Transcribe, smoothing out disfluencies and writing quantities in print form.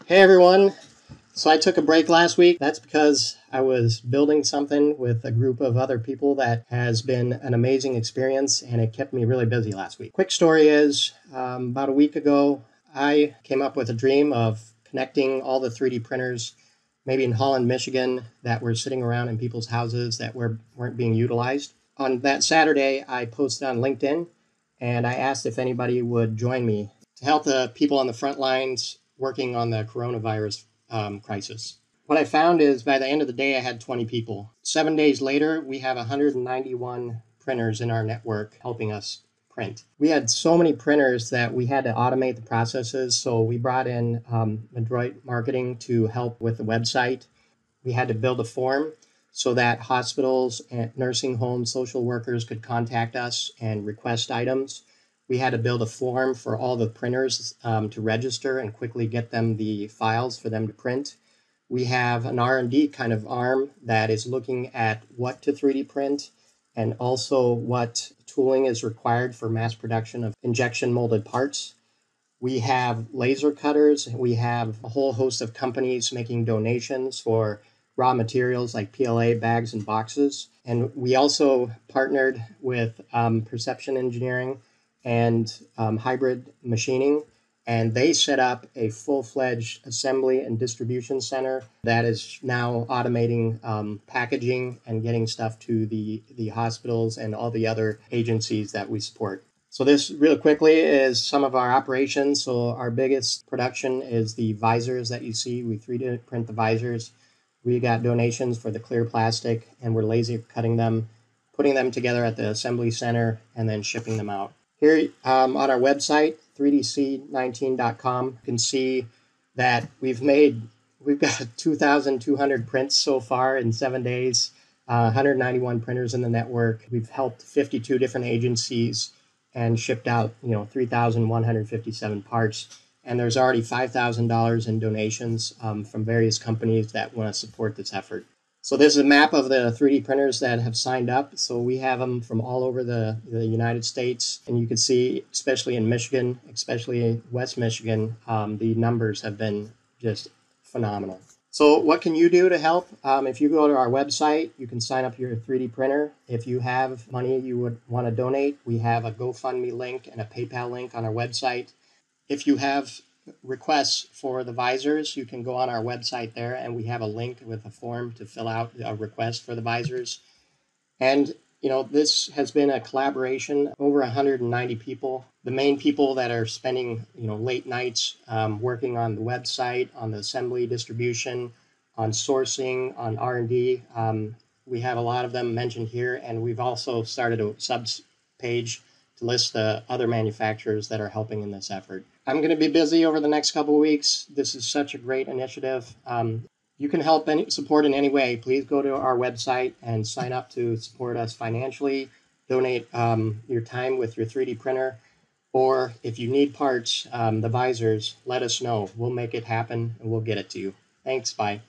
Hey everyone. So I took a break last week. That's because I was building something with a group of other people that has been an amazing experience, and it kept me really busy last week. Quick story is, about a week ago, I came up with a dream of connecting all the 3D printers, maybe in Holland, Michigan, that were sitting around in people's houses that weren't being utilized. On that Saturday, I posted on LinkedIn, and I asked if anybody would join me to help the people on the front lines working on the coronavirus crisis. What I found is by the end of the day, I had 20 people. 7 days later, we have 191 printers in our network helping us print. We had so many printers that we had to automate the processes. So we brought in Adroit Marketing to help with the website. We had to build a form so that hospitals and nursing homes, social workers could contact us and request items. We had to build a form for all the printers to register and quickly get them the files for them to print. We have an R&D kind of arm that is looking at what to 3D print and also what tooling is required for mass production of injection molded parts. We have laser cutters. We have a whole host of companies making donations for raw materials like PLA bags and boxes. And we also partnered with Perception Engineering and Hybrid Machining, and they set up a full-fledged assembly and distribution center that is now automating packaging and getting stuff to the hospitals and all the other agencies that we support. So this real quickly is some of our operations. So our biggest production is the visors that you see. We 3D print the visors. We got donations for the clear plastic, and we're laser cutting them, putting them together at the assembly center, and then shipping them out. Here on our website, 3dc19.com, you can see that we've got 2,200 prints so far in 7 days, 191 printers in the network. We've helped 52 different agencies and shipped out 3,157 parts. And there's already $5,000 in donations from various companies that want to support this effort. So this is a map of the 3D printers that have signed up. So we have them from all over the United States. And you can see, especially in Michigan, especially West Michigan, the numbers have been just phenomenal. So what can you do to help? If you go to our website, you can sign up your 3D printer. If you have money you would want to donate, we have a GoFundMe link and a PayPal link on our website. If you have requests for the visors, you can go on our website there, and we have a link with a form to fill out a request for the visors. And this has been a collaboration, over 190 people. The main people that are spending late nights working on the website, on the assembly distribution, on sourcing, on R&D. We have a lot of them mentioned here, and we've also started a subs page to list the other manufacturers that are helping in this effort. I'm going to be busy over the next couple of weeks. This is such a great initiative. You can help support in any way. Please go to our website and sign up to support us financially. Donate your time with your 3D printer. Or if you need parts, the visors, let us know. We'll make it happen and we'll get it to you. Thanks. Bye.